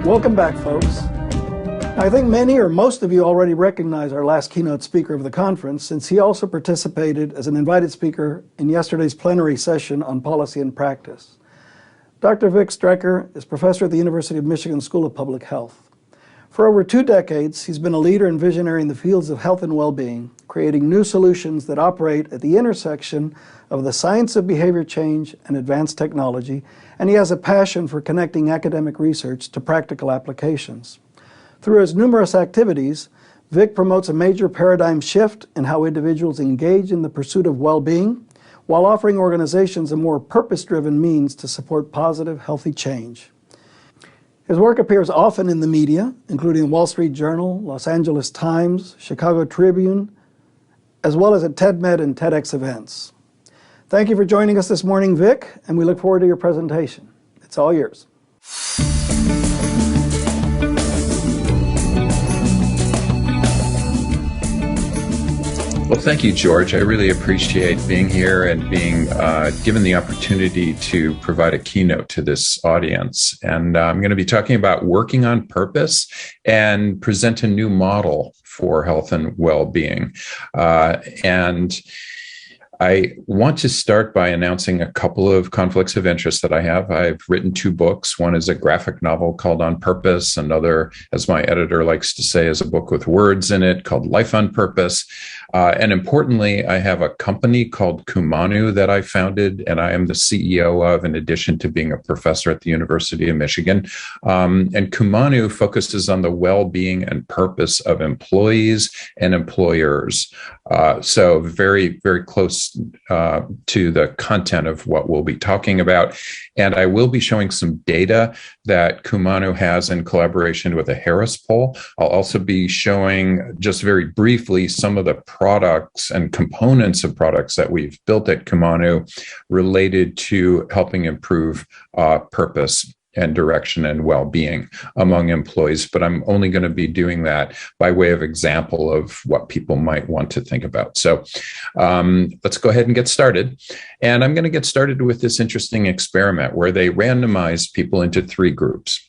Welcome back, folks. I think many or most of you already recognize our last keynote speaker of the conference, since he also participated as an invited speaker in yesterday's plenary session on policy and practice. Dr. Vic Strecker is professor at the University of Michigan School of Public Health. For over 2 decades, he's been a leader and visionary in the fields of health and well-being, creating new solutions that operate at the intersection of the science of behavior change and advanced technology, and he has a passion for connecting academic research to practical applications. Through his numerous activities, Vic promotes a major paradigm shift in how individuals engage in the pursuit of well-being, while offering organizations a more purpose-driven means to support positive, healthy change. His work appears often in the media, including Wall Street Journal, Los Angeles Times, Chicago Tribune, as well as at TEDMed and TEDx events. Thank you for joining us this morning, Vic, and we look forward to your presentation. It's all yours. Well, thank you, George. I really appreciate being here and being given the opportunity to provide a keynote to this audience. And I'm going to be talking about working on purpose and present a new model for health and well-being. And I want to start by announcing a couple of conflicts of interest that I have. I've written 2 books. One is a graphic novel called On Purpose. Another, as my editor likes to say, is a book with words in it called Life on Purpose. And importantly, I have a company called Kumanu that I founded, and I am the CEO of, in addition to being a professor at the University of Michigan. And Kumanu focuses on the well-being and purpose of employees and employers. So very, very close to the content of what we'll be talking about. And I will be showing some data that Kumanu has in collaboration with a Harris poll. I'll also be showing, just very briefly, some of the products and components of products that we've built at Kumanu related to helping improve purpose and direction and well-being among employees. But I'm only going to be doing that by way of example of what people might want to think about. So let's go ahead and get started. And I'm going to get started with this interesting experiment where they randomized people into 3 groups.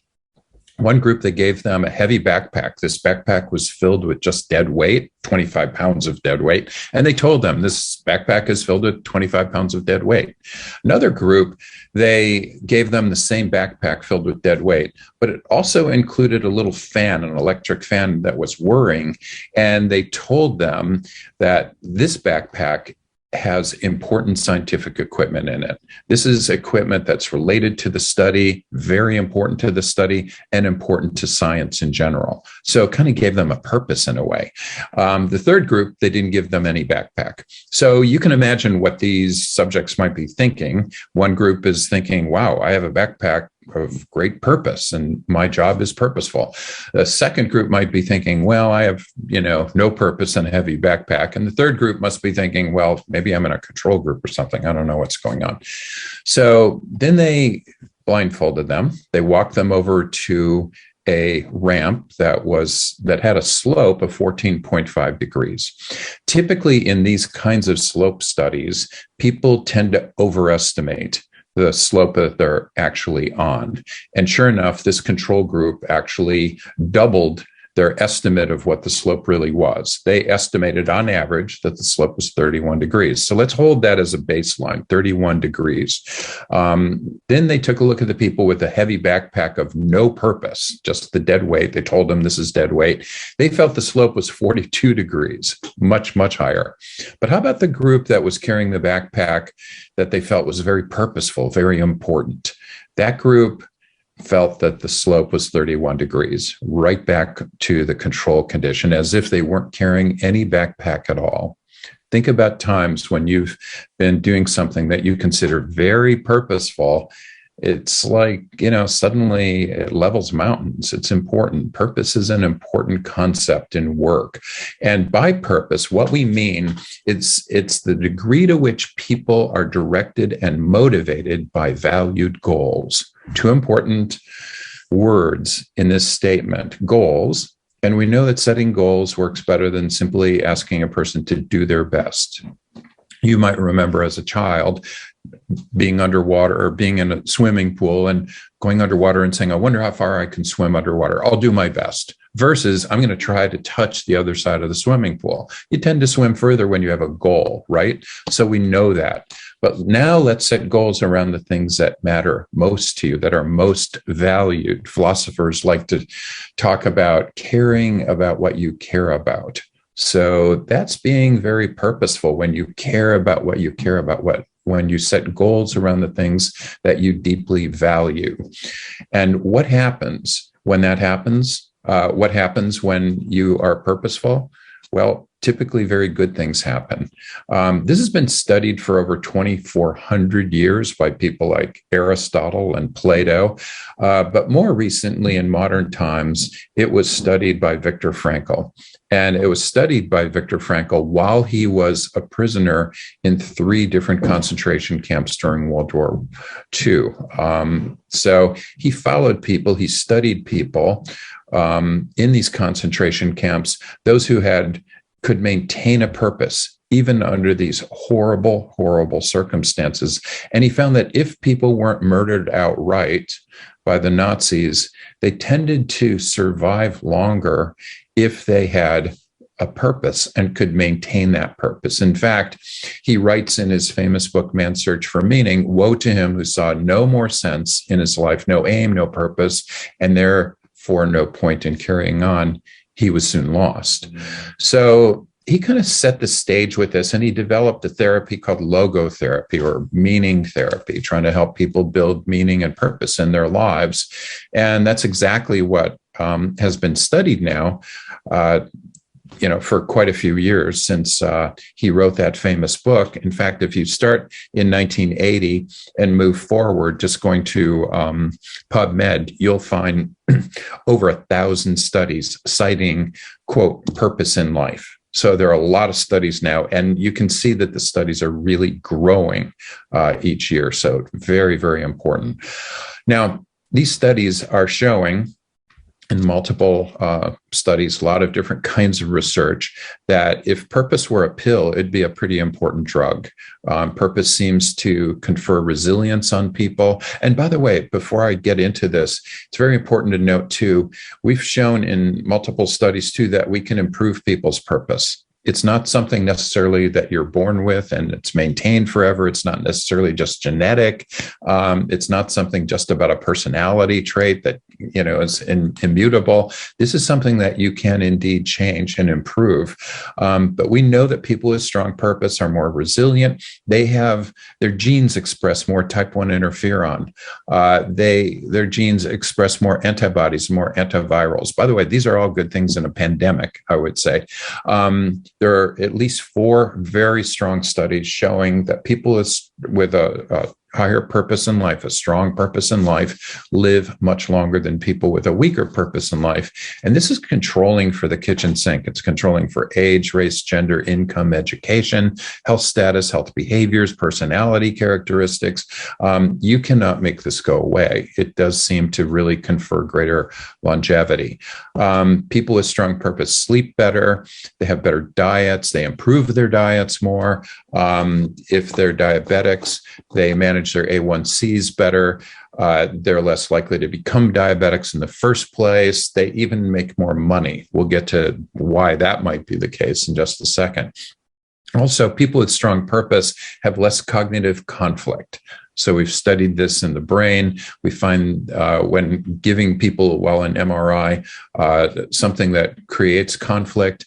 One group, they gave them a heavy backpack. This backpack was filled with just dead weight, 25 pounds of dead weight. And they told them this backpack is filled with 25 pounds of dead weight. Another group, they gave them the same backpack filled with dead weight, but it also included a little fan, an electric fan that was whirring. And they told them that this backpack has important scientific equipment in it. This is equipment that's related to the study, very important to the study, and important to science in general. So it kind of gave them a purpose in a way. The third group, they didn't give them any backpack. So you can imagine what these subjects might be thinking. One group is thinking, wow, I have a backpack of great purpose and my job is purposeful. The second group might be thinking, well, I have, no purpose and a heavy backpack. And the third group must be thinking, well, maybe I'm in a control group or something. I don't know what's going on. So then they blindfolded them. They walked them over to a ramp that had a slope of 14.5 degrees. Typically in these kinds of slope studies, people tend to overestimate the slope that they're actually on. And sure enough, this control group actually doubled their estimate of what the slope really was. They estimated on average that the slope was 31 degrees. So let's hold that as a baseline, 31 degrees. Then they took a look at the people with a heavy backpack of no purpose, just the dead weight. They told them this is dead weight. They felt the slope was 42 degrees, much, much higher. But how about the group that was carrying the backpack that they felt was very purposeful, very important? That group felt that the slope was 31 degrees, right back to the control condition, as if they weren't carrying any backpack at all. Think about times when you've been doing something that you consider very purposeful. It's like, suddenly it levels mountains. It's important. Purpose is an important concept in work. And by purpose, what we mean, it's the degree to which people are directed and motivated by valued goals. 2 important words in this statement, goals. And we know that setting goals works better than simply asking a person to do their best. You might remember as a child being underwater or being in a swimming pool and going underwater and saying, I wonder how far I can swim underwater. I'll do my best. Versus I'm going to try to touch the other side of the swimming pool. You tend to swim further when you have a goal, right? So we know that. But now let's set goals around the things that matter most to you, that are most valued. Philosophers like to talk about caring about what you care about. So that's being very purposeful when you care about what you care about, when you set goals around the things that you deeply value. And what happens when that happens? What happens when you are purposeful? Well, typically very good things happen. This has been studied for over 2,400 years by people like Aristotle and Plato. But more recently, in modern times, it was studied by Viktor Frankl. And it was studied by Viktor Frankl while he was a prisoner in 3 different concentration camps during World War II. So he followed people, he studied people in these concentration camps, those who could maintain a purpose, even under these horrible, horrible circumstances. And he found that if people weren't murdered outright by the Nazis, they tended to survive longer if they had a purpose and could maintain that purpose. In fact, he writes in his famous book, Man's Search for Meaning, woe to him who saw no more sense in his life, no aim, no purpose, and therefore no point in carrying on. He was soon lost. So he kind of set the stage with this, and he developed a therapy called logotherapy or meaning therapy, trying to help people build meaning and purpose in their lives. And that's exactly what has been studied now, for quite a few years since he wrote that famous book. In fact, if you start in 1980 and move forward, just going to PubMed, you'll find over 1,000 studies citing, quote, purpose in life. So there are a lot of studies now, and you can see that the studies are really growing each year. So very, very important. Now, these studies are showing in multiple studies, a lot of different kinds of research, that if purpose were a pill, it'd be a pretty important drug. Purpose seems to confer resilience on people. And by the way, before I get into this, it's very important to note too, we've shown in multiple studies too that we can improve people's purpose. It's not something necessarily that you're born with and it's maintained forever. It's not necessarily just genetic. It's not something just about a personality trait that, is immutable. This is something that you can indeed change and improve. But we know that people with strong purpose are more resilient. Their genes express more type 1 interferon. Their genes express more antibodies, more antivirals. By the way, these are all good things in a pandemic, I would say. There are at least 4 very strong studies showing that people with a higher purpose in life, a strong purpose in life, live much longer than people with a weaker purpose in life. And this is controlling for the kitchen sink. It's controlling for age, race, gender, income, education, health status, health behaviors, personality characteristics. You cannot make this go away. It does seem to really confer greater longevity. People with strong purpose sleep better. They have better diets. They improve their diets more. If they're diabetics, they manage their A1Cs better. They're less likely to become diabetics in the first place. They even make more money. We'll get to why that might be the case in just a second. Also, people with strong purpose have less cognitive conflict. So we've studied this in the brain. We find when giving people, while an MRI, something that creates conflict,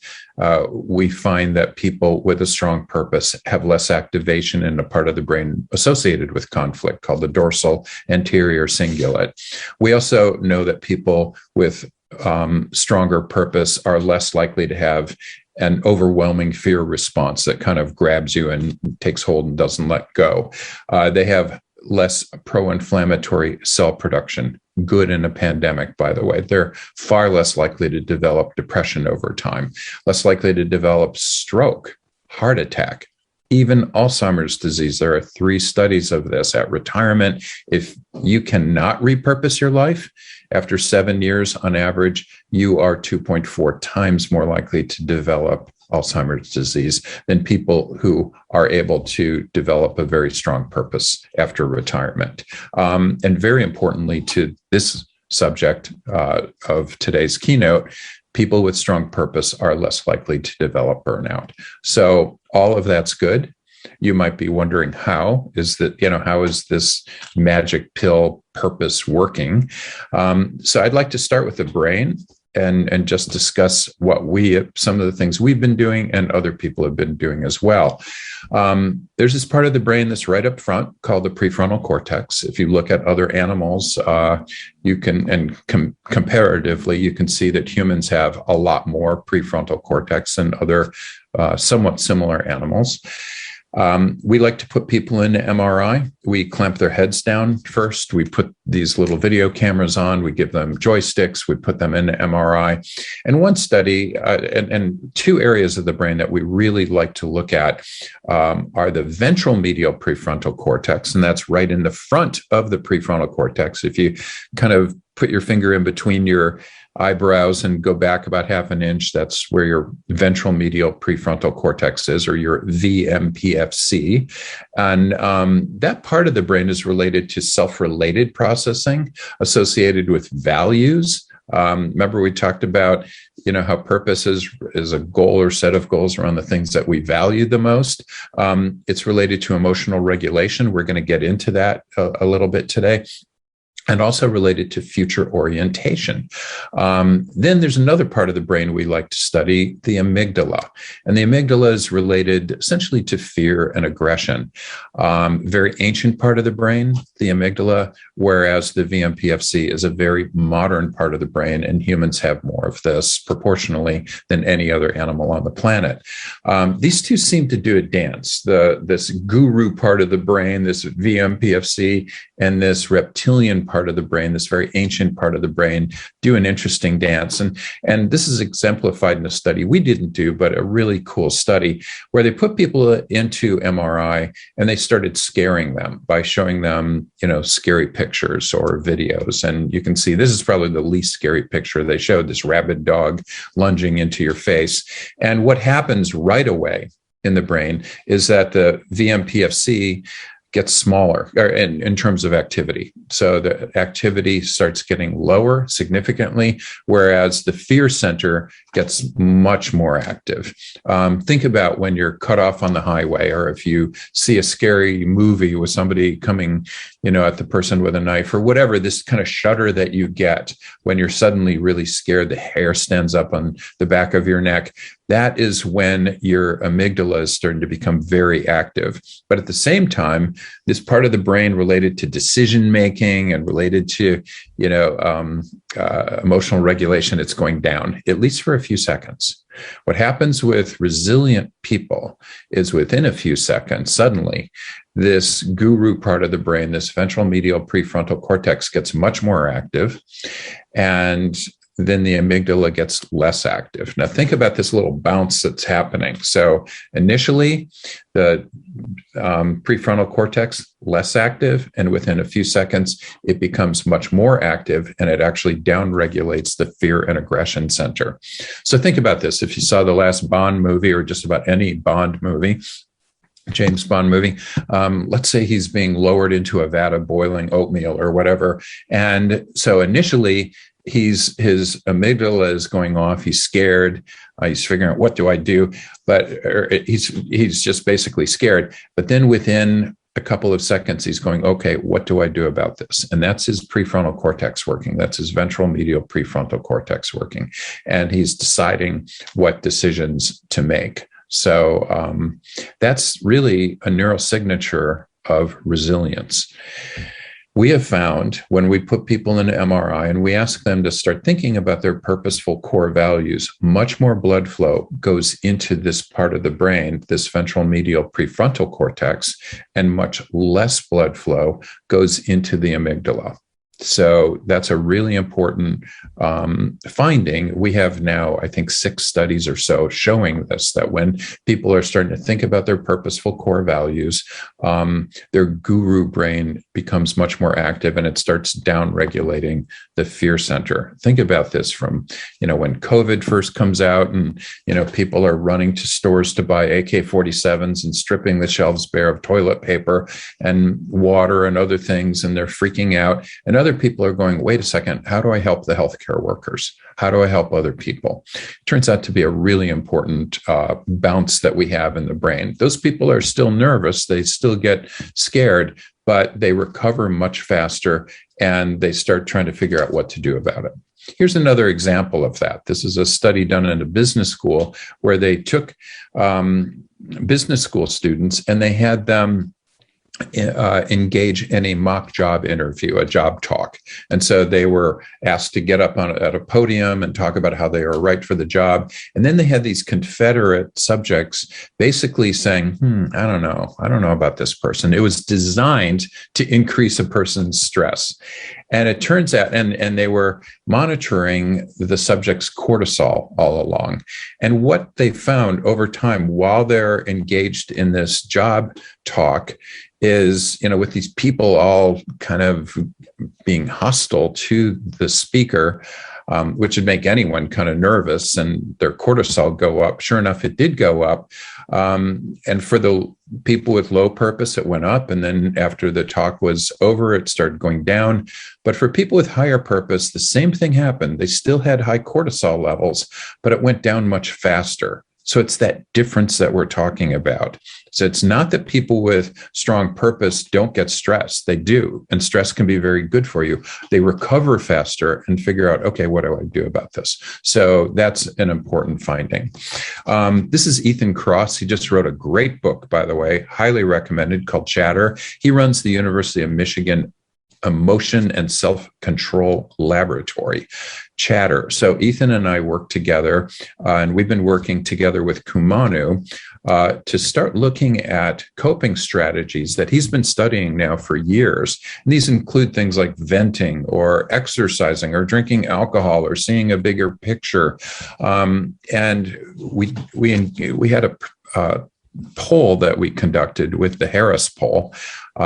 we find that people with a strong purpose have less activation in a part of the brain associated with conflict called the dorsal anterior cingulate. We also know that people with stronger purpose are less likely to have an overwhelming fear response that kind of grabs you and takes hold and doesn't let go. They have less pro-inflammatory cell production. Good in a pandemic, by the way. They're far less likely to develop depression over time, less likely to develop stroke, heart attack, even Alzheimer's disease. There are 3 studies of this at retirement. If you cannot repurpose your life, after 7 years on average, you are 2.4 times more likely to develop Alzheimer's disease than people who are able to develop a very strong purpose after retirement. And very importantly to this subject of today's keynote, people with strong purpose are less likely to develop burnout. So all of that's good. You might be wondering, how is this magic pill purpose working? So I'd like to start with the brain and just discuss some of the things we've been doing and other people have been doing as well. There's this part of the brain that's right up front called the prefrontal cortex. If you look at other animals, comparatively, you can see that humans have a lot more prefrontal cortex than other somewhat similar animals. We like to put people into MRI. We clamp their heads down first. We put these little video cameras on. We give them joysticks. We put them into MRI. And one study, and two areas of the brain that we really like to look at are the ventral medial prefrontal cortex, and that's right in the front of the prefrontal cortex. If you kind of put your finger in between your eyebrows and go back about half an inch, that's where your ventral medial prefrontal cortex is, or your VMPFC. And that part of the brain is related to self-related processing associated with values. Remember we talked about, how purpose is a goal or set of goals around the things that we value the most. It's related to emotional regulation. We're going to get into that a little bit today. And also related to future orientation. Then there's another part of the brain we like to study, the amygdala. And the amygdala is related essentially to fear and aggression. Very ancient part of the brain, the amygdala, whereas the VMPFC is a very modern part of the brain, and humans have more of this proportionally than any other animal on the planet. These two seem to do a dance. This guru part of the brain, this VMPFC, and this reptilian part of the brain, this very ancient part of the brain, do an interesting dance. And this is exemplified in a study we didn't do, but a really cool study where they put people into MRI and they started scaring them by showing them, scary pictures or videos. And you can see this is probably the least scary picture they showed, this rabid dog lunging into your face. And what happens right away in the brain is that the VMPFC gets smaller in terms of activity. So the activity starts getting lower significantly, whereas the fear center gets much more active. Think about when you're cut off on the highway, or if you see a scary movie with somebody coming, at the person with a knife or whatever, this kind of shudder that you get when you're suddenly really scared, the hair stands up on the back of your neck. That is when your amygdala is starting to become very active. But at the same time, this part of the brain related to decision making and related to, emotional regulation, it's going down, at least for a few seconds. What happens with resilient people is within a few seconds, suddenly, this guru part of the brain, this ventral medial prefrontal cortex, gets much more active. And then the amygdala gets less active. Now think about this little bounce that's happening. So initially, the prefrontal cortex less active, and within a few seconds, it becomes much more active, and it actually downregulates the fear and aggression center. So think about this. If you saw the last Bond movie, or just about any Bond movie, James Bond movie, let's say he's being lowered into a vat of boiling oatmeal or whatever. And so initially, his amygdala is going off. He's scared. He's figuring out, what do I do? But he's just basically scared. But then within a couple of seconds, he's going, okay, what do I do about this? And that's his prefrontal cortex working. That's his ventral medial prefrontal cortex working. And he's deciding what decisions to make. So that's really a neurosignature of resilience. We have found when we put people into MRI and we ask them to start thinking about their purposeful core values, much more blood flow goes into this part of the brain, this ventral medial prefrontal cortex, and much less blood flow goes into the amygdala. So that's a really important finding. We have now, I think, 6 studies or so showing this, that when people are starting to think about their purposeful core values, their guru brain becomes much more active and it starts down-regulating the fear center. Think about this from, when COVID first comes out and, people are running to stores to buy AK-47s and stripping the shelves bare of toilet paper and water and other things, and they're freaking out. And other people are going, wait a second, how do I help the healthcare workers? How do I help other people? It turns out to be a really important bounce that we have in the brain. Those people are still nervous. They still get scared, but they recover much faster and they start trying to figure out what to do about it. Here's another example of that. This is a study done in a business school where they took business school students and they had them engage in a mock job interview, a job talk. And so they were asked to get up at a podium and talk about how they are right for the job. And then they had these Confederate subjects basically saying, I don't know about this person. It was designed to increase a person's stress. And it turns out, and they were monitoring the subject's cortisol all along. And what they found over time while they're engaged in this job talk is, with these people all kind of being hostile to the speaker, which would make anyone kind of nervous and their cortisol go up. Sure enough, it did go up. And for the people with low purpose, it went up. And then after the talk was over, it started going down. But for people with higher purpose, the same thing happened. They still had high cortisol levels, but it went down much faster. So it's that difference that we're talking about. So it's not that people with strong purpose don't get stressed. They do. And stress can be very good for you. They recover faster and figure out, okay, what do I do about this? So that's an important finding. This is Ethan Kross. He just wrote a great book, by the way, highly recommended, called Chatter. He runs the University of Michigan Emotion and Self-Control Laboratory, Chatter. So Ethan and I work together, and we've been working together with Kumanu to start looking at coping strategies that he's been studying now for years. And these include things like venting or exercising or drinking alcohol or seeing a bigger picture. And we had a poll that we conducted with the Harris poll.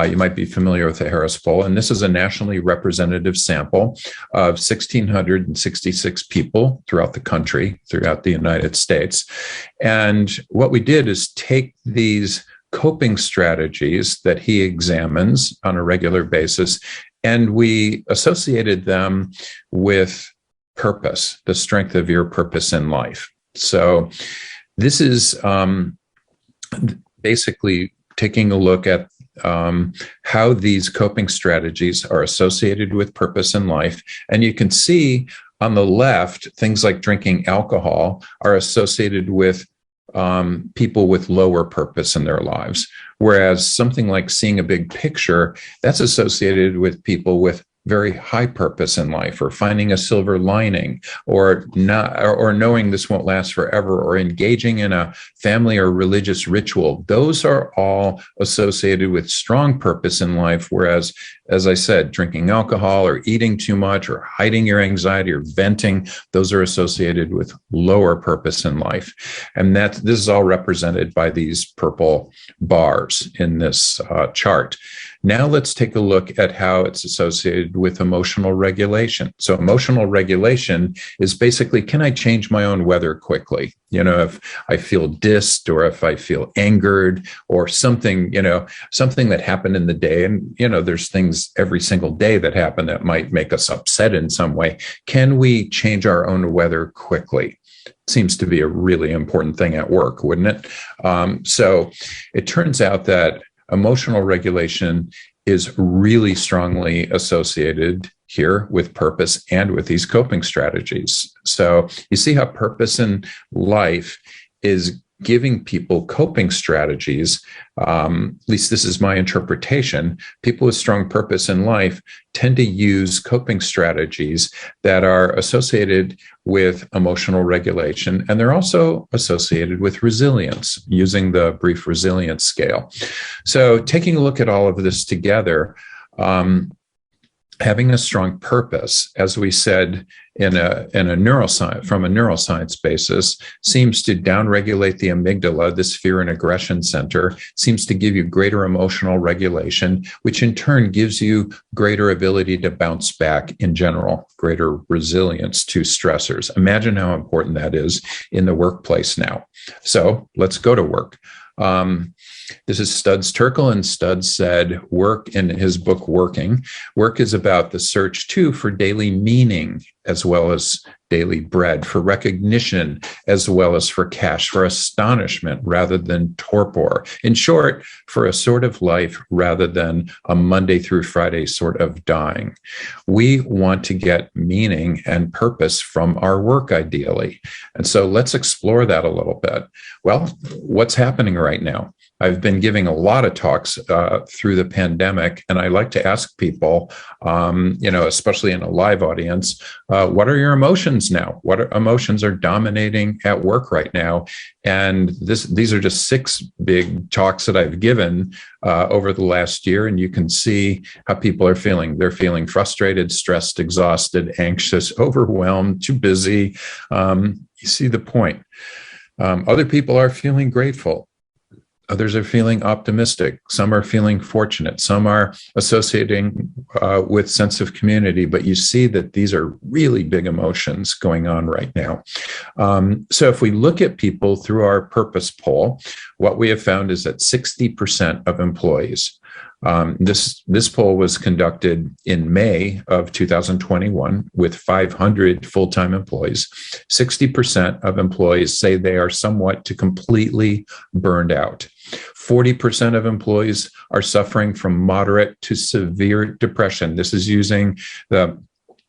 You might be familiar with the Harris poll, and this is a nationally representative sample of 1,666 people throughout the country, throughout the United States. And what we did is take these coping strategies that he examines on a regular basis, and we associated them with purpose, the strength of your purpose in life. So this is basically taking a look at how these coping strategies are associated with purpose in life. And you can see on the left, things like drinking alcohol are associated with people with lower purpose in their lives. Whereas something like seeing a big picture, that's associated with people with very high purpose in life, or finding a silver lining, or not, or knowing this won't last forever, or engaging in a family or religious ritual. Those are all associated with strong purpose in life. Whereas, as I said, drinking alcohol or eating too much or hiding your anxiety or venting, those are associated with lower purpose in life. And this is all represented by these purple bars in this chart. Now let's take a look at how it's associated with emotional regulation. So emotional regulation is basically, can I change my own weather quickly? If I feel dissed, or if I feel angered, or something that happened in the day. And, there's things every single day that happen that might make us upset in some way. Can we change our own weather quickly? Seems to be a really important thing at work, wouldn't it? So it turns out that emotional regulation is really strongly associated here with purpose and with these coping strategies. So you see how purpose in life is giving people coping strategies. At least this is my interpretation. People with strong purpose in life tend to use coping strategies that are associated with emotional regulation, and they're also associated with resilience, using the brief resilience scale. So taking a look at all of this together, having a strong purpose, as we said in a neuroscience, from a neuroscience basis, seems to downregulate the amygdala, this fear and aggression center, seems to give you greater emotional regulation, which in turn gives you greater ability to bounce back in general, greater resilience to stressors. Imagine how important that is in the workplace now. So let's go to work. This is Studs Terkel, and Studs said work in his book, Working. Work is about the search, too, for daily meaning as well as daily bread, for recognition as well as for cash, for astonishment rather than torpor. In short, for a sort of life rather than a Monday through Friday sort of dying. We want to get meaning and purpose from our work, ideally. And so let's explore that a little bit. Well, what's happening right now? I've been giving a lot of talks through the pandemic, and I like to ask people, especially in a live audience, what are your emotions now? What emotions are dominating at work right now? And these are just 6 big talks that I've given over the last year, and you can see how people are feeling. They're feeling frustrated, stressed, exhausted, anxious, overwhelmed, too busy. You see the point. Other people are feeling grateful. Others are feeling optimistic. Some are feeling fortunate. Some are associating with sense of community. But you see that these are really big emotions going on right now. So if we look at people through our purpose poll, what we have found is that 60% of employees, this poll was conducted in May of 2021 with 500 full-time employees. 60% of employees say they are somewhat to completely burned out. 40% of employees are suffering from moderate to severe depression. This is using the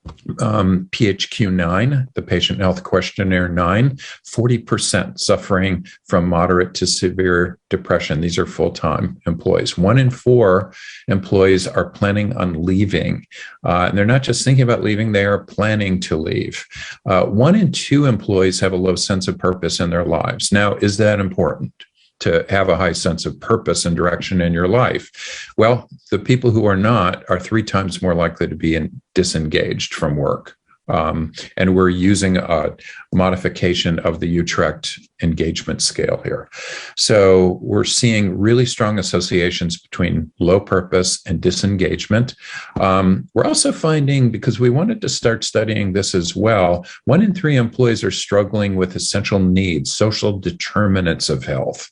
PHQ-9, the Patient Health Questionnaire 9, 40% suffering from moderate to severe depression. These are full-time employees. 1 in 4 employees are planning on leaving. And they're not just thinking about leaving, they are planning to leave. 1 in 2 employees have a low sense of purpose in their lives. Now, is that important? To have a high sense of purpose and direction in your life? Well, the people who are not are 3 times more likely to be disengaged from work. And we're using a modification of the Utrecht engagement scale here. So we're seeing really strong associations between low purpose and disengagement. We're also finding, because we wanted to start studying this as well, 1 in 3 employees are struggling with essential needs, social determinants of health,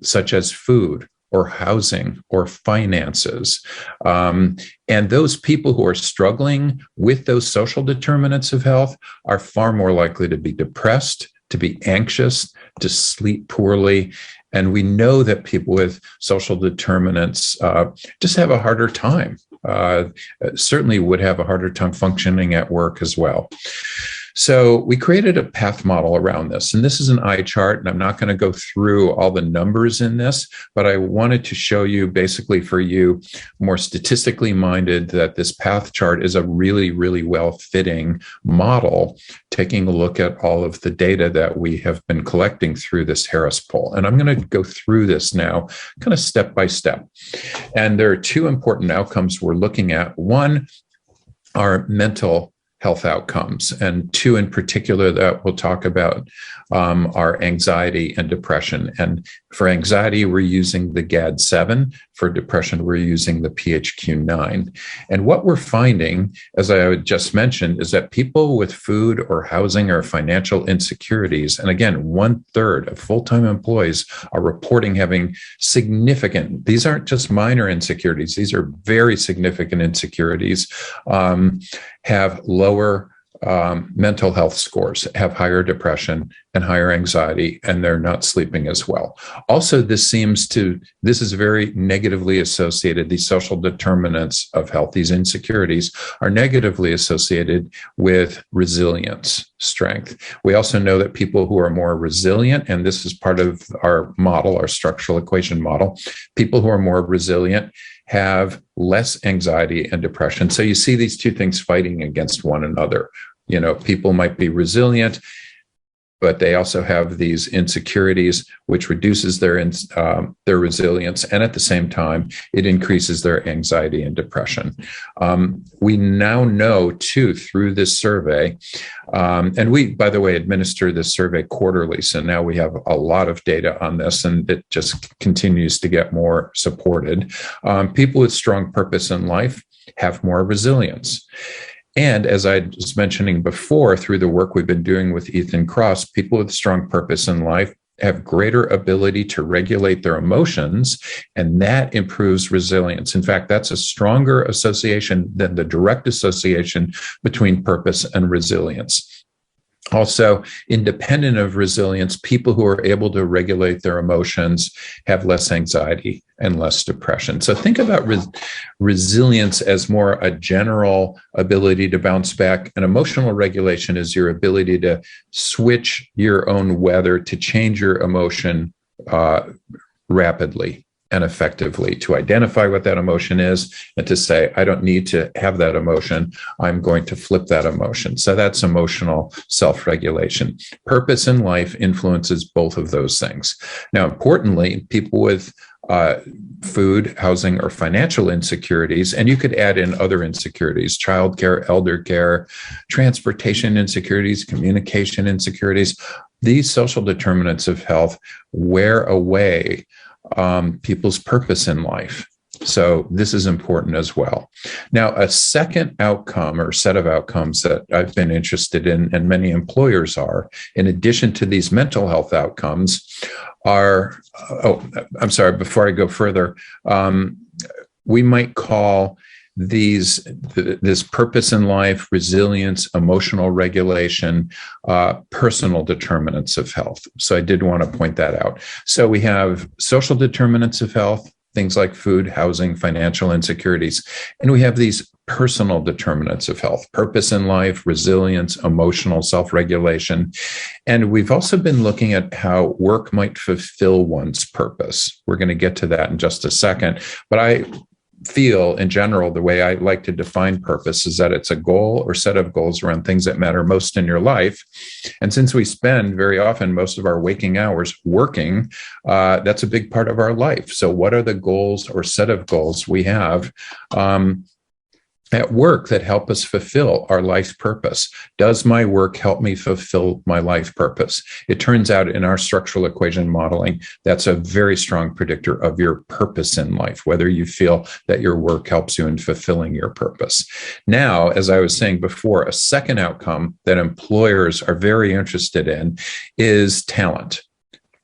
such as food, or housing, or finances. And those people who are struggling with those social determinants of health are far more likely to be depressed, to be anxious, to sleep poorly. And we know that people with social determinants just have a harder time, certainly would have a harder time functioning at work as well. So we created a path model around this, and this is an eye chart, and I'm not going to go through all the numbers in this, but I wanted to show you, basically for you more statistically minded, that this path chart is a really, really well-fitting model, taking a look at all of the data that we have been collecting through this Harris poll. And I'm going to go through this now, kind of step by step. And there are 2 important outcomes we're looking at. One are mental health outcomes, and 2 in particular that we'll talk about are anxiety and depression. And for anxiety, we're using the GAD-7. For depression, we're using the PHQ-9. And what we're finding, as I just mentioned, is that people with food or housing or financial insecurities, and again, 1/3 of full-time employees are reporting having significant, these aren't just minor insecurities, these are very significant insecurities, have lower mental health scores, have higher depression and higher anxiety, and they're not sleeping as well. Also, this is very negatively associated. These social determinants of health, these insecurities, are negatively associated with resilience, strength. We also know that people who are more resilient, and this is part of our model, our structural equation model, people who are more resilient have less anxiety and depression. So you see these 2 things fighting against one another. People might be resilient but they also have these insecurities, which reduces their resilience, and at the same time, it increases their anxiety and depression. We now know, too, through this survey, and we, by the way, administer this survey quarterly, so now we have a lot of data on this, and it just continues to get more supported. People with strong purpose in life have more resilience. And as I was mentioning before, through the work we've been doing with Ethan Cross, people with strong purpose in life have greater ability to regulate their emotions, and that improves resilience. In fact, that's a stronger association than the direct association between purpose and resilience. Also, independent of resilience, people who are able to regulate their emotions have less anxiety and less depression. So think about resilience as more a general ability to bounce back, and emotional regulation is your ability to switch your own weather, to change your emotion rapidly and effectively, to identify what that emotion is and to say, I don't need to have that emotion. I'm going to flip that emotion. So that's emotional self-regulation. Purpose in life influences both of those things. Now, importantly, people with food, housing, or financial insecurities, and you could add in other insecurities, childcare, elder care, transportation insecurities, communication insecurities. These social determinants of health wear away people's purpose in life. So this is important as well. Now, a second outcome or set of outcomes that I've been interested in, and many employers are, in addition to these mental health outcomes, are, before I go further, we might call this purpose in life, resilience, emotional regulation, personal determinants of health. So I did want to point that out. So we have social determinants of health, things like food, housing, financial insecurities, and we have these personal determinants of health, purpose in life, resilience, emotional self-regulation. And we've also been looking at how work might fulfill one's purpose. We're going to get to that in just a second, but I feel in general, the way I like to define purpose is that it's a goal or set of goals around things that matter most in your life. And since we spend very often most of our waking hours working, that's a big part of our life. So what are the goals or set of goals we have at work that help us fulfill our life's purpose? Does my work help me fulfill my life purpose? It turns out in our structural equation modeling, that's a very strong predictor of your purpose in life, whether you feel that your work helps you in fulfilling your purpose. Now, as I was saying before, a second outcome that employers are very interested in is talent.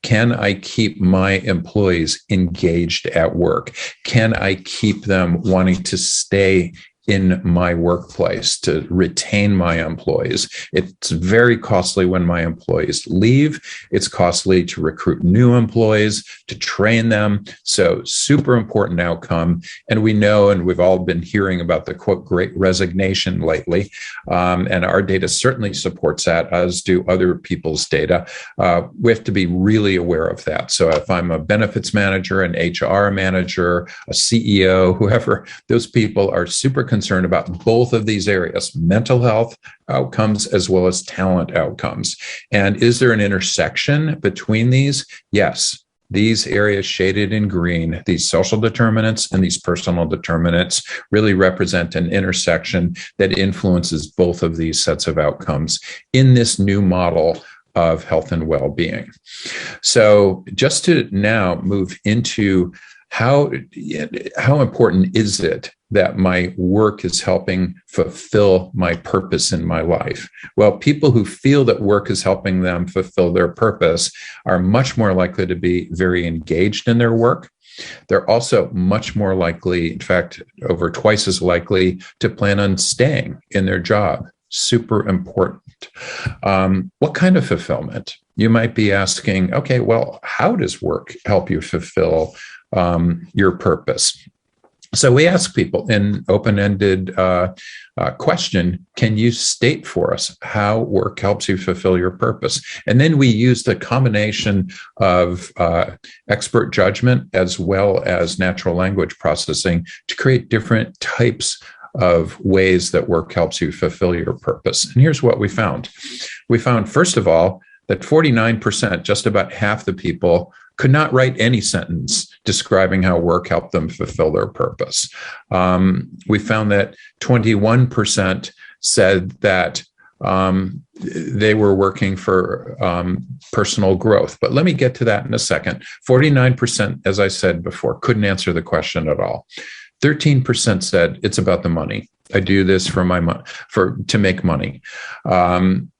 Can I keep my employees engaged at work? Can I keep them wanting to stay in my workplace, to retain my employees? It's very costly when my employees leave. It's costly to recruit new employees, to train them. So super important outcome. And we know, and we've all been hearing about the quote, great resignation lately. And our data certainly supports that, as do other people's data. We have to be really aware of that. So if I'm a benefits manager, an HR manager, a CEO, whoever, those people are super concerned about both of these areas, mental health outcomes as well as talent outcomes. And is there an intersection between these? Yes. These areas shaded in green, these social determinants and these personal determinants, really represent an intersection that influences both of these sets of outcomes in this new model of health and well-being. So just to now move into how important is it that my work is helping fulfill my purpose in my life? Well, people who feel that work is helping them fulfill their purpose are much more likely to be very engaged in their work. They're also much more likely, in fact, over twice as likely, to plan on staying in their job. Super important. What kind of fulfillment? You might be asking, okay, well, how does work help you fulfill your purpose? So we ask people in open-ended question, can you state for us how work helps you fulfill your purpose? And then we use the combination of expert judgment as well as natural language processing to create different types of ways that work helps you fulfill your purpose. And here's what we found. We found, first of all, that 49%, just about half the people, could not write any sentence describing how work helped them fulfill their purpose. We found that 21% said that they were working for personal growth. But let me get to that in a second. 49%, as I said before, couldn't answer the question at all. 13% said it's about the money. I do this to make money.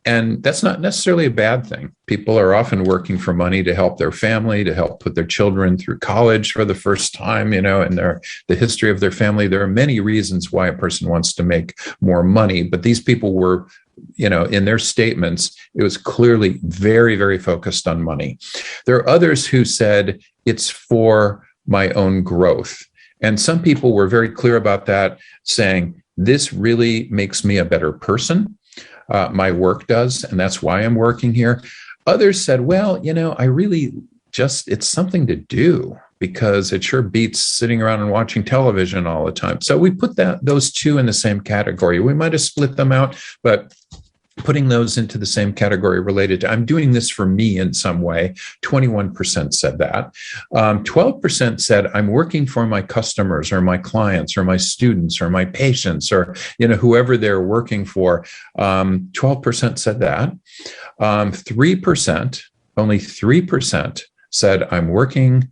And that's not necessarily a bad thing. People are often working for money to help their family, to help put their children through college for the first time, in the history of their family. There are many reasons why a person wants to make more money, but these people were, in their statements, it was clearly very, very focused on money. There are others who said it's for my own growth. And some people were very clear about that, saying, this really makes me a better person. My work does, and that's why I'm working here. Others said, well, I really it's something to do, because it sure beats sitting around and watching television all the time. So we put those two in the same category. We might have split them out, but putting those into the same category related to, I'm doing this for me in some way. 21% said that. 12% said, I'm working for my customers or my clients or my students or my patients or, whoever they're working for. 12% said that. 3%, only 3% said, I'm working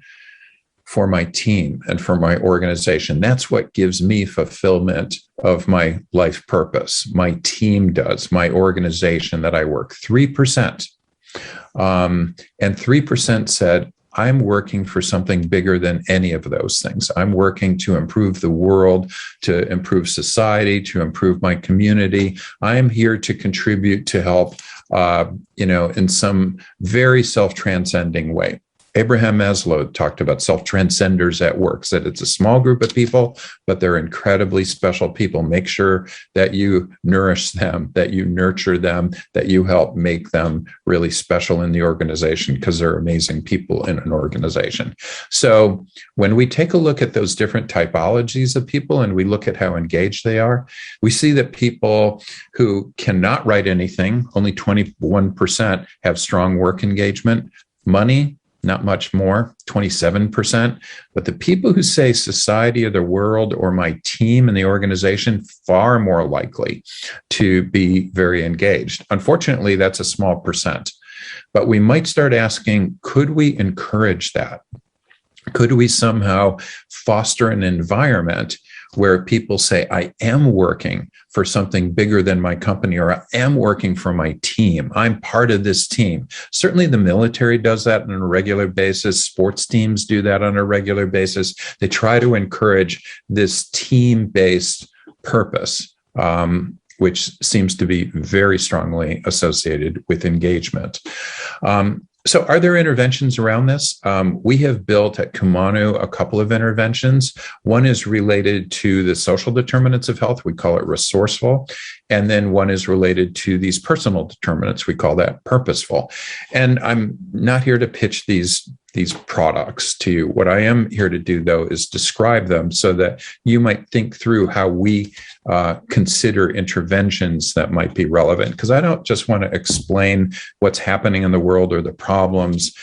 for my team and for my organization. That's what gives me fulfillment of my life purpose. My team does, my organization that I work. 3%. And 3% said, I'm working for something bigger than any of those things. I'm working to improve the world, to improve society, to improve my community. I am here to contribute to help, in some very self-transcending way. Abraham Maslow talked about self-transcenders at work, said it's a small group of people, but they're incredibly special people. Make sure that you nourish them, that you nurture them, that you help make them really special in the organization, because they're amazing people in an organization. So when we take a look at those different typologies of people and we look at how engaged they are, we see that people who cannot write anything, only 21% have strong work engagement. Money, not much more, 27%. But the people who say society or the world or my team and the organization, far more likely to be very engaged. Unfortunately, that's a small percent. But we might start asking, could we encourage that? Could we somehow foster an environment where people say, I am working for something bigger than my company, or I am working for my team. I'm part of this team. Certainly the military does that on a regular basis. Sports teams do that on a regular basis. They try to encourage this team-based purpose, which seems to be very strongly associated with engagement. So are there interventions around this? We have built at Kumanu a couple of interventions. One is related to the social determinants of health. We call it resourceful. And then one is related to these personal determinants. We call that purposeful. And I'm not here to pitch these products to you. What I am here to do, though, is describe them so that you might think through how we consider interventions that might be relevant. Because I don't just want to explain what's happening in the world or the problems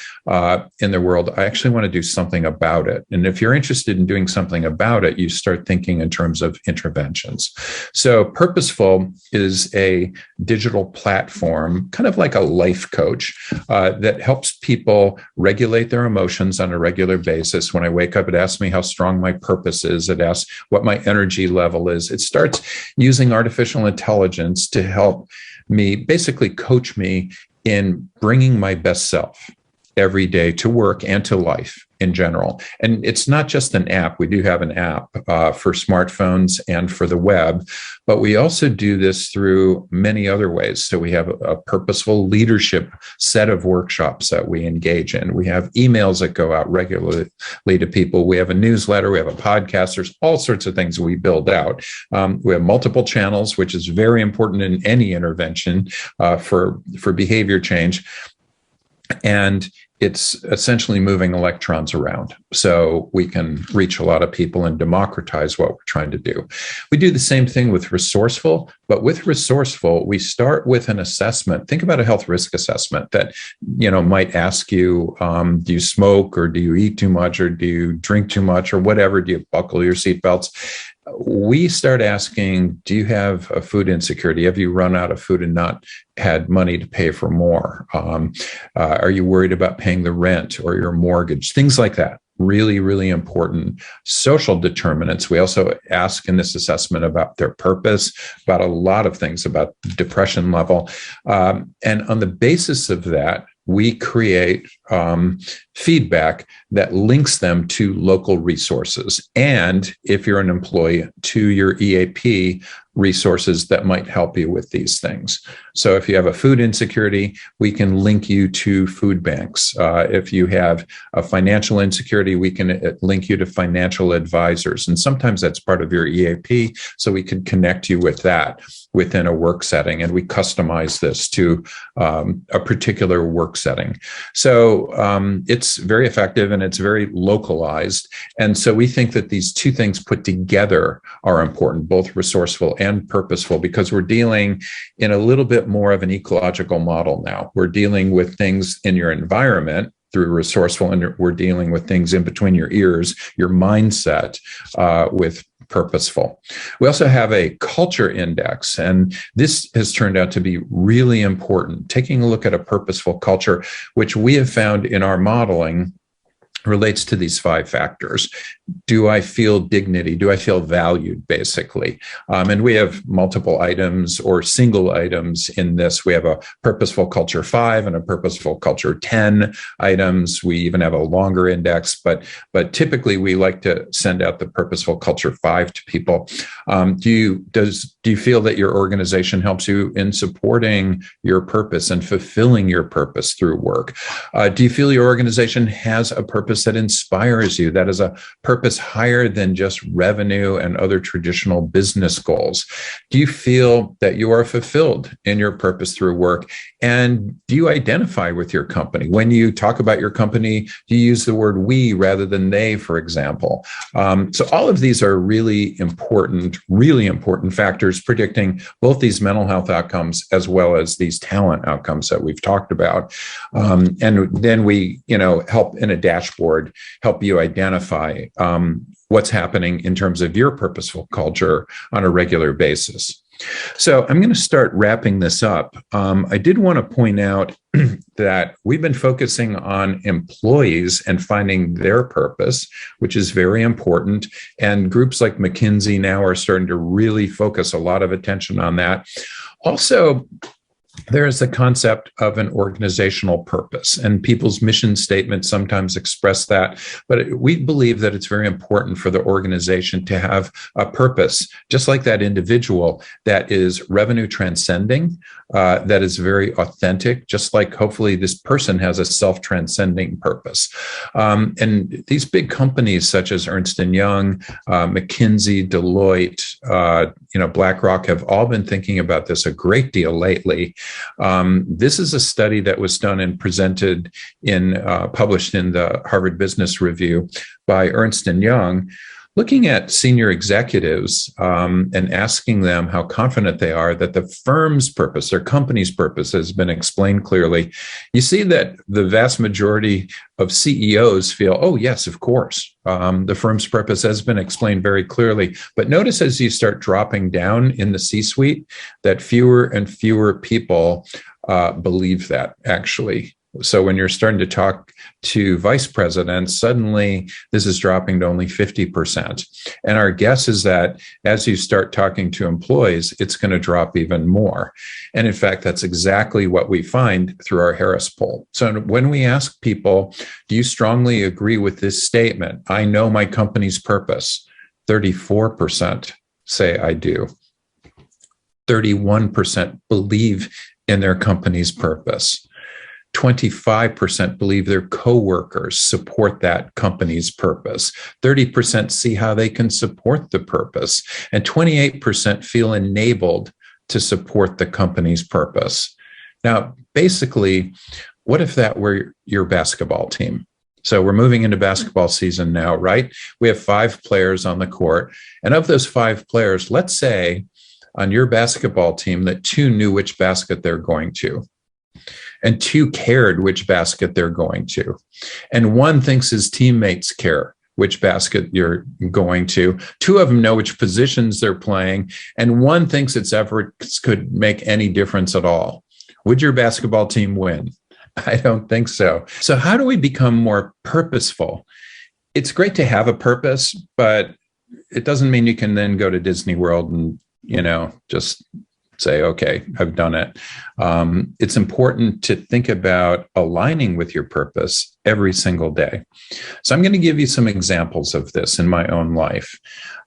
in the world. I actually want to do something about it. And if you're interested in doing something about it, you start thinking in terms of interventions. So Purposeful is a digital platform, kind of like a life coach, that helps people regulate their emotions on a regular basis. When I wake up, it asks me how strong my purpose is. It asks what my energy level is. It starts using artificial intelligence to help me, basically coach me in bringing my best self every day to work and to life in general. And it's not just an app. We do have an app for smartphones and for the web, but we also do this through many other ways. So we have a purposeful leadership set of workshops that we engage in. We have emails that go out regularly to people. We have a newsletter. We have a podcast. There's all sorts of things we build out. We have multiple channels, which is very important in any intervention for behavior change. And it's essentially moving electrons around so we can reach a lot of people and democratize what we're trying to do. We do the same thing with resourceful, but with resourceful, we start with an assessment. Think about a health risk assessment that, might ask you, do you smoke, or do you eat too much, or do you drink too much, or whatever? Do you buckle your seatbelts? We start asking, do you have a food insecurity? Have you run out of food and not had money to pay for more? Are you worried about paying the rent or your mortgage? Things like that. Really, really important social determinants. We also ask in this assessment about their purpose, about a lot of things, about depression level. And on the basis of that, we create feedback that links them to local resources. And if you're an employee, to your EAP resources that might help you with these things. So if you have a food insecurity, we can link you to food banks. If you have a financial insecurity, we can link you to financial advisors. And sometimes that's part of your EAP, so we can connect you with that within a work setting. And we customize this to a particular work setting. So it's very effective and it's very localized. And so we think that these two things put together are important, both resourceful and purposeful, because we're dealing in a little bit more of an ecological model now. We're dealing with things in your environment through resourceful, and we're dealing with things in between your ears, your mindset, with purposeful. We also have a culture index, and this has turned out to be really important. Taking a look at a purposeful culture, which we have found in our modeling, relates to these 5 factors. Do I feel dignity? Do I feel valued, basically? And we have multiple items or single items in this. We have a purposeful culture 5 and a purposeful culture 10 items. We even have a longer index, but typically we like to send out the purposeful culture 5 to people. Do you feel that your organization helps you in supporting your purpose and fulfilling your purpose through work? Do you feel your organization has a purpose that inspires you, that is a purpose higher than just revenue and other traditional business goals? Do you feel that you are fulfilled in your purpose through work? And do you identify with your company? When you talk about your company, do you use the word we rather than they, for example? So all of these are really important factors predicting both these mental health outcomes as well as these talent outcomes that we've talked about. And then we, help in a dashboard, help you identify what's happening in terms of your purposeful culture on a regular basis. So I'm going to start wrapping this up. I did want to point out that we've been focusing on employees and finding their purpose, which is very important. And groups like McKinsey now are starting to really focus a lot of attention on that. Also, there is the concept of an organizational purpose, and people's mission statements sometimes express that. But we believe that it's very important for the organization to have a purpose, just like that individual, that is revenue transcending, that is very authentic, just like hopefully this person has a self-transcending purpose. And these big companies such as Ernst & Young, McKinsey, Deloitte, BlackRock have all been thinking about this a great deal lately. This is a study that was done and presented published in the Harvard Business Review by Ernst & Young, looking at senior executives and asking them how confident they are that the firm's purpose, their company's purpose, has been explained clearly. You see that the vast majority of CEOs feel, oh, yes, of course, the firm's purpose has been explained very clearly. But notice as you start dropping down in the C-suite that fewer and fewer people believe that, actually. So when you're starting to talk to vice presidents, suddenly this is dropping to only 50%. And our guess is that as you start talking to employees, it's going to drop even more. And in fact, that's exactly what we find through our Harris poll. So when we ask people, do you strongly agree with this statement? I know my company's purpose. 34% say I do. 31% believe in their company's purpose. 25% believe their coworkers support that company's purpose. 30% see how they can support the purpose. And 28% feel enabled to support the company's purpose. Now, basically, What if that were your basketball team? So we're moving into basketball season now, right? We have 5 players on the court. And of those 5 players, let's say on your basketball team that 2 knew which basket they're going to, and 2 cared which basket they're going to. And 1 thinks his teammates care which basket you're going to. 2 of them know which positions they're playing, and 1 thinks its efforts could make any difference at all. Would your basketball team win? I don't think so. So how do we become more purposeful? It's great to have a purpose, but it doesn't mean you can then go to Disney World and, just say, okay, I've done it. It's important to think about aligning with your purpose every single day. So I'm going to give you some examples of this in my own life.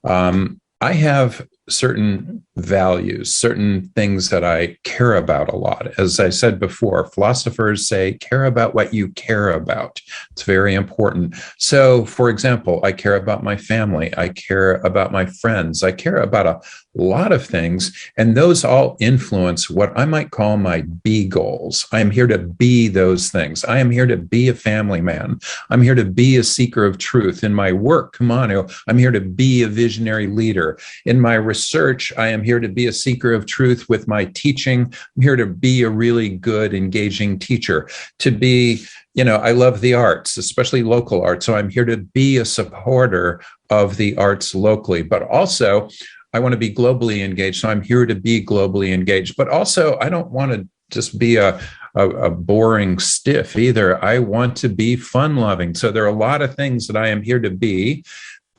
I have certain values, certain things that I care about a lot. As I said before, philosophers say, care about what you care about. It's very important. So, for example, I care about my family. I care about my friends. I care about a lot of things, and those all influence what I might call my be goals. I am here to be those things. I am here to be a family man. I'm here to be a seeker of truth. In my work, I'm here to be a visionary leader. In my research, I am here to be a seeker of truth with my teaching. I'm here to be a really good, engaging teacher, to be, I love the arts, especially local arts. So I'm here to be a supporter of the arts locally, but also I want to be globally engaged. So I'm here to be globally engaged, but also I don't want to just be a boring stiff either. I want to be fun loving. So there are a lot of things that I am here to be.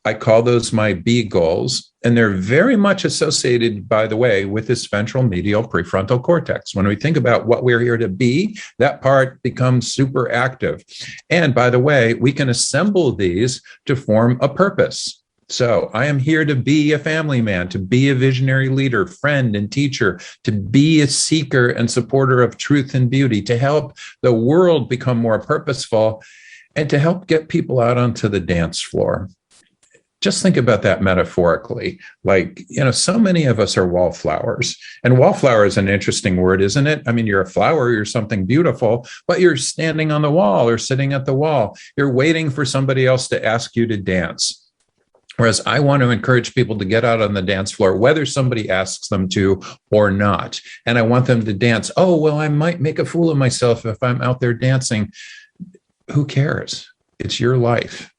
I call those my be goals, and they're very much associated, by the way, with this ventral medial prefrontal cortex. When we think about what we're here to be, that part becomes super active. And by the way, we can assemble these to form a purpose. So I am here to be a family man, to be a visionary leader, friend and teacher, to be a seeker and supporter of truth and beauty, to help the world become more purposeful, and to help get people out onto the dance floor. Just think about that metaphorically. So many of us are wallflowers. And wallflower is an interesting word, isn't it? I mean, you're a flower, you're something beautiful, but you're standing on the wall or sitting at the wall. You're waiting for somebody else to ask you to dance. Whereas I want to encourage people to get out on the dance floor, whether somebody asks them to or not. And I want them to dance. Oh, well, I might make a fool of myself if I'm out there dancing. Who cares? It's your life.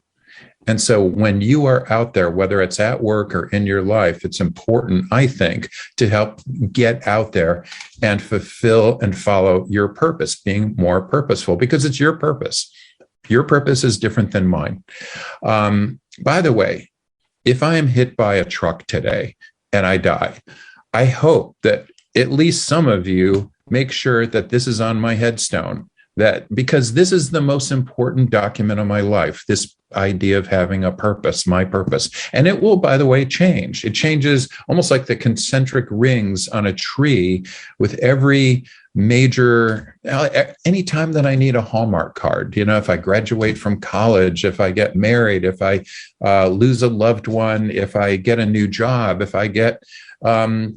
And so when you are out there, whether it's at work or in your life, it's important, I think, to help get out there and fulfill and follow your purpose, being more purposeful, because it's your purpose. Your purpose is different than mine. By the way, if I am hit by a truck today and I die, I hope that at least some of you make sure that this is on my headstone, because this is the most important document of my life, this idea of having a purpose, my purpose. And it will, by the way, change. It changes almost like the concentric rings on a tree with every major, anytime that I need a Hallmark card, if I graduate from college, if I get married, if I lose a loved one, if I get a new job, if I get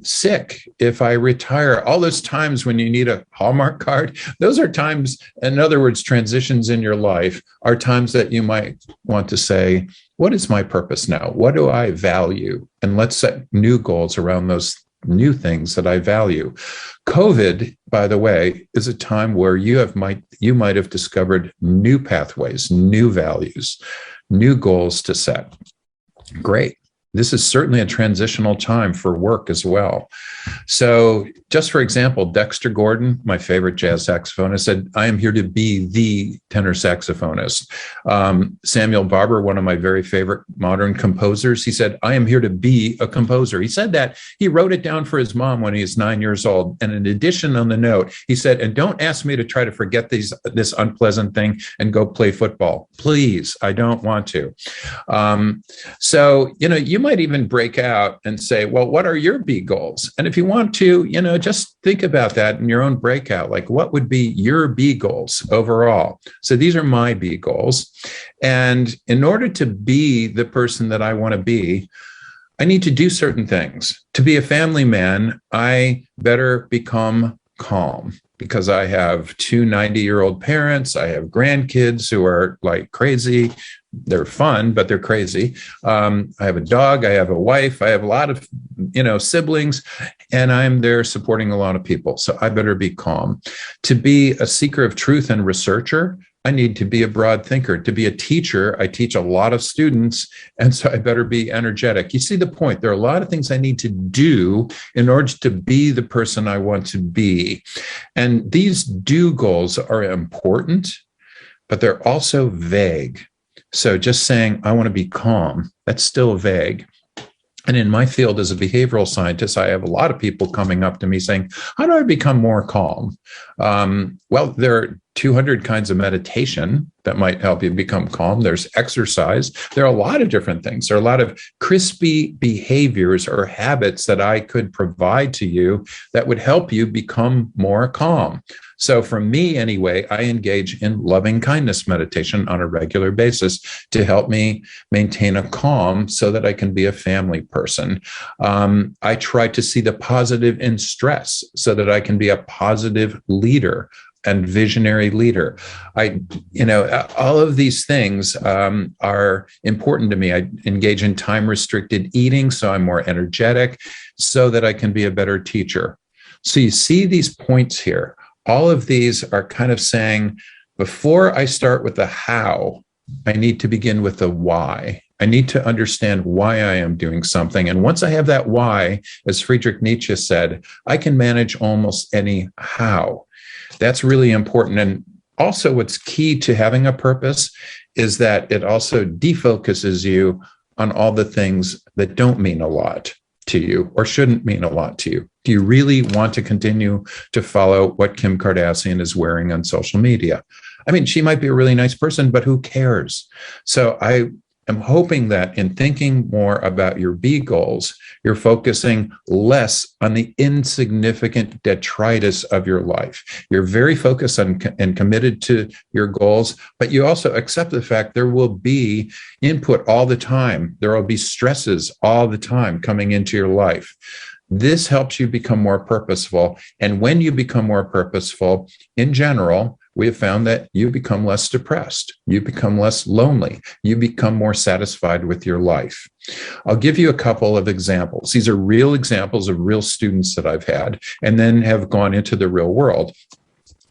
sick, if I retire, all those times when you need a Hallmark card, those are times, in other words, transitions in your life are times that you might want to say, what is my purpose now? What do I value? And let's set new goals around those new things that I value. COVID, by the way, is a time where you might have discovered new pathways, new values, new goals to set. Great. This is certainly a transitional time for work as well. So just for example, Dexter Gordon, my favorite jazz saxophonist, said, I am here to be the tenor saxophonist. Samuel Barber, one of my very favorite modern composers, he said, I am here to be a composer. He said that. He wrote it down for his mom when he was 9 years old. And in addition on the note, he said, and don't ask me to try to forget this unpleasant thing and go play football. Please, I don't want to. So, you might even break out and say, well, what are your be goals? And if you want to, just think about that in your own breakout, like what would be your be goals overall? So these are my be goals. And in order to be the person that I want to be, I need to do certain things. To be a family man, I better become calm because I have two 90-year-old parents. I have grandkids who are like crazy. They're fun, but they're crazy. I have a dog. I have a wife. I have a lot of, siblings, and I'm there supporting a lot of people. So I better be calm. To be a seeker of truth and researcher, I need to be a broad thinker. To be a teacher, I teach a lot of students, and so I better be energetic. You see the point. There are a lot of things I need to do in order to be the person I want to be. And these do goals are important, but they're also vague. So just saying, I want to be calm, that's still vague. And in my field as a behavioral scientist, I have a lot of people coming up to me saying, how do I become more calm? Well, there are 200 kinds of meditation that might help you become calm. There's exercise. There are a lot of different things. There are a lot of crispy behaviors or habits that I could provide to you that would help you become more calm. So for me, anyway, I engage in loving kindness meditation on a regular basis to help me maintain a calm so that I can be a family person. I try to see the positive in stress so that I can be a positive leader and visionary leader. All of these things are important to me. I engage in time-restricted eating, so I'm more energetic, so that I can be a better teacher. So you see these points here. All of these are kind of saying, before I start with the how, I need to begin with the why. I need to understand why I am doing something. And once I have that why, as Friedrich Nietzsche said, I can manage almost any how. That's really important. And also what's key to having a purpose is that it also defocuses you on all the things that don't mean a lot to you or shouldn't mean a lot to you. Do you really want to continue to follow what Kim Kardashian is wearing on social media? I mean, she might be a really nice person, but who cares? So I am hoping that in thinking more about your B goals, you're focusing less on the insignificant detritus of your life. You're very focused on and committed to your goals, but you also accept the fact there will be input all the time. There will be stresses all the time coming into your life. This helps you become more purposeful. And when you become more purposeful, in general, we have found that you become less depressed, you become less lonely, you become more satisfied with your life. I'll give you a couple of examples. These are real examples of real students that I've had and then have gone into the real world.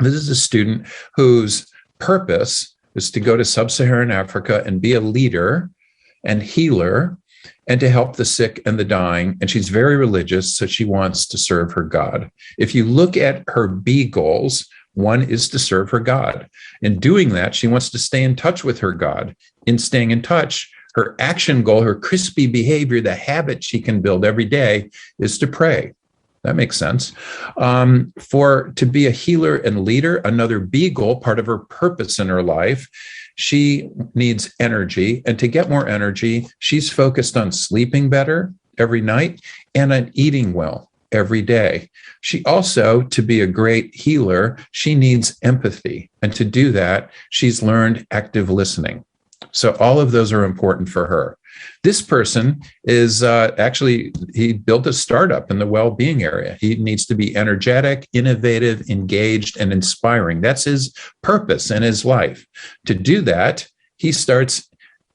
This is a student whose purpose is to go to sub-Saharan Africa and be a leader and healer and to help the sick and the dying. And she's very religious, so she wants to serve her God. If you look at her B goals, one is to serve her God. In doing that, she wants to stay in touch with her God. In staying in touch, her action goal, her crispy behavior, the habit she can build every day is to pray. That makes sense. To be a healer and leader, another B goal, part of her purpose in her life, she needs energy. And to get more energy, she's focused on sleeping better every night and on eating well every day. She also, to be a great healer, she needs empathy. And to do that, she's learned active listening. So all of those are important for her. This person is he built a startup in the well-being area. He needs to be energetic, innovative, engaged, and inspiring. That's his purpose in his life. To do that, he starts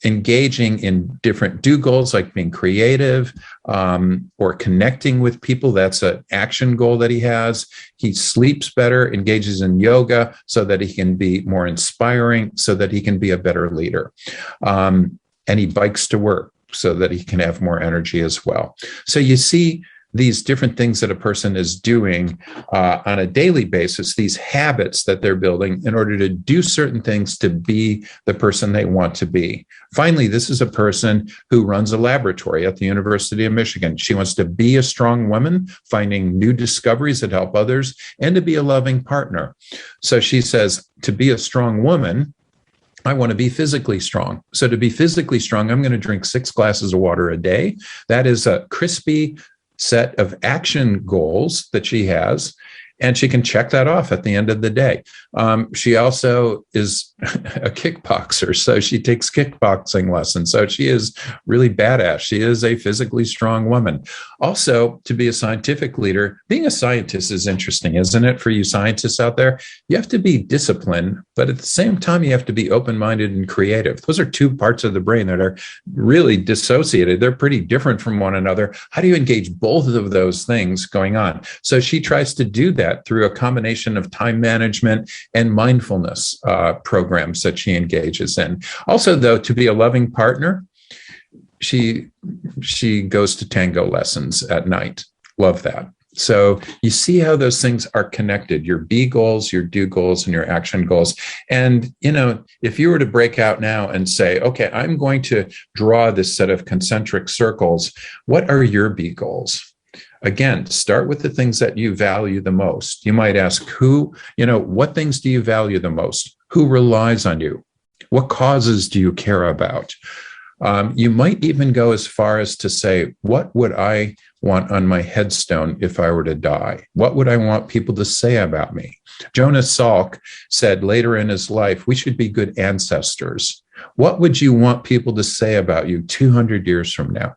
engaging in different do goals like being creative or connecting with people. That's an action goal that he has. He sleeps better, engages in yoga so that he can be more inspiring, so that he can be a better leader. And he bikes to work so that he can have more energy as well. So you see these different things that a person is doing on a daily basis, these habits that they're building in order to do certain things to be the person they want to be. Finally, this is a person who runs a laboratory at the University of Michigan. She wants to be a strong woman, finding new discoveries that help others, and to be a loving partner. So she says, to be a strong woman, I want to be physically strong. So to be physically strong, I'm going to drink 6 glasses of water a day. That is a crispy set of action goals that she has. and she can check that off at the end of the day. She also is a kickboxer, so she takes kickboxing lessons. So she is really badass. She is a physically strong woman. Also, to be a scientific leader, being a scientist is interesting, isn't it? For you scientists out there, you have to be disciplined, but at the same time, you have to be open-minded and creative. Those are two parts of the brain that are really dissociated. They're pretty different from one another. How do you engage both of those things going on? So she tries to do that through a combination of time management and mindfulness programs that she engages in. Also, though, to be a loving partner, she goes to tango lessons at night. Love that. So you see how those things are connected, your be goals, your do goals, and your action goals. And, if you were to break out now and say, okay, I'm going to draw this set of concentric circles, what are your be goals? Again, start with the things that you value the most. You might ask what things do you value the most? Who relies on you? What causes do you care about? You might even go as far as to say, what would I want on my headstone if I were to die? What would I want people to say about me? Jonas Salk said later in his life, we should be good ancestors. What would you want people to say about you 200 years from now?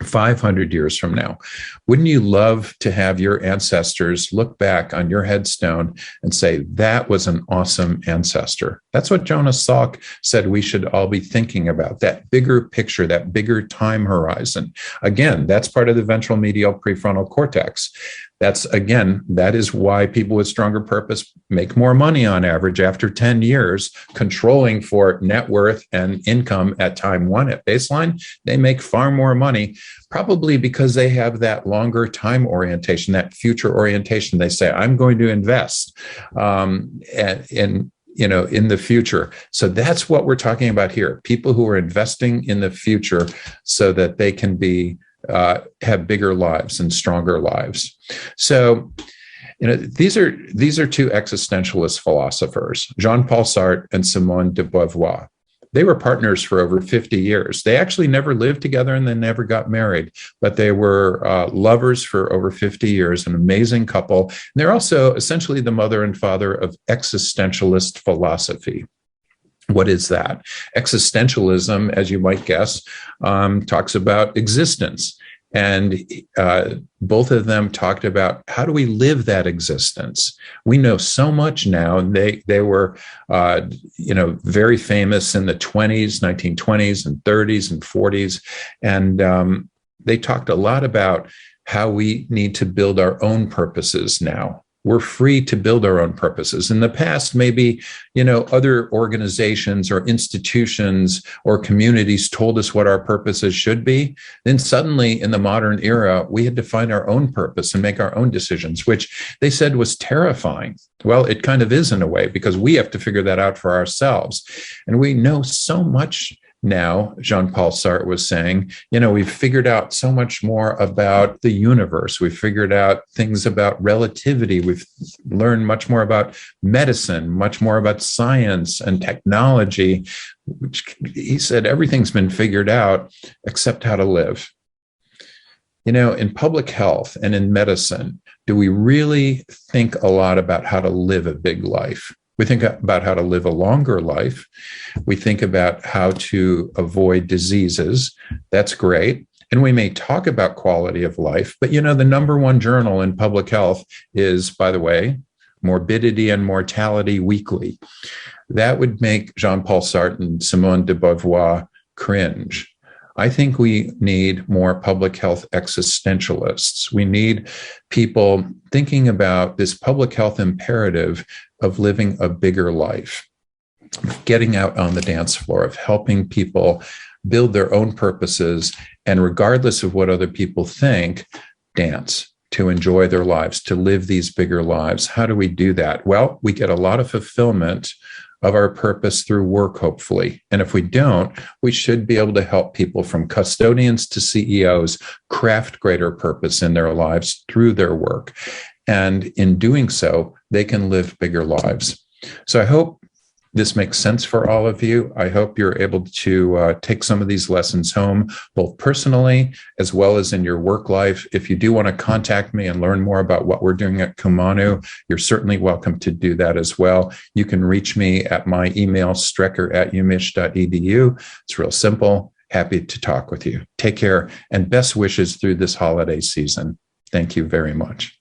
500 years from now? Wouldn't you love to have your ancestors look back on your headstone and say, that was an awesome ancestor? That's what Jonas Salk said we should all be thinking about, that bigger picture, that bigger time horizon. Again, that's part of the ventral medial prefrontal cortex. That is why people with stronger purpose make more money on average after 10 years, controlling for net worth and income at time one at baseline. They make far more money, probably because they have that longer time orientation, that future orientation. They say, I'm going to invest in the future. So that's what we're talking about here. People who are investing in the future so that they can have bigger lives and stronger lives. So, these are two existentialist philosophers, Jean-Paul Sartre and Simone de Beauvoir. They were partners for over 50 years. They actually never lived together and they never got married, but they were lovers for over 50 years, an amazing couple. And they're also essentially the mother and father of existentialist philosophy. What is that? Existentialism, as you might guess, talks about existence. And both of them talked about how do we live that existence? We know so much now. They were, very famous in the 1920s and 30s and 40s. And they talked a lot about how we need to build our own purposes now. We're free to build our own purposes. In the past, maybe, other organizations or institutions or communities told us what our purposes should be. Then suddenly in the modern era, we had to find our own purpose and make our own decisions, which they said was terrifying. Well, it kind of is in a way, because we have to figure that out for ourselves. And we know so much now, Jean-Paul Sartre was saying, we've figured out so much more about the universe. We've figured out things about relativity. We've learned much more about medicine, much more about science and technology, which he said everything's been figured out except how to live. In public health and in medicine, do we really think a lot about how to live a big life? We think about how to live a longer life. We think about how to avoid diseases. That's great. And we may talk about quality of life, but the number one journal in public health is, by the way, Morbidity and Mortality Weekly. That would make Jean-Paul Sartre and Simone de Beauvoir cringe. I think we need more public health existentialists. We need people thinking about this public health imperative of living a bigger life, getting out on the dance floor, of helping people build their own purposes, and regardless of what other people think, dance, to enjoy their lives, to live these bigger lives. How do we do that? Well, we get a lot of fulfillment of our purpose through work, hopefully. And if we don't, we should be able to help people from custodians to CEOs craft greater purpose in their lives through their work. And in doing so, they can live bigger lives. So I hope this makes sense for all of you. I hope you're able to take some of these lessons home, both personally as well as in your work life. If you do want to contact me and learn more about what we're doing at Kumanu, you're certainly welcome to do that as well. You can reach me at my email, strecker@umich.edu. It's real simple. Happy to talk with you. Take care and best wishes through this holiday season. Thank you very much.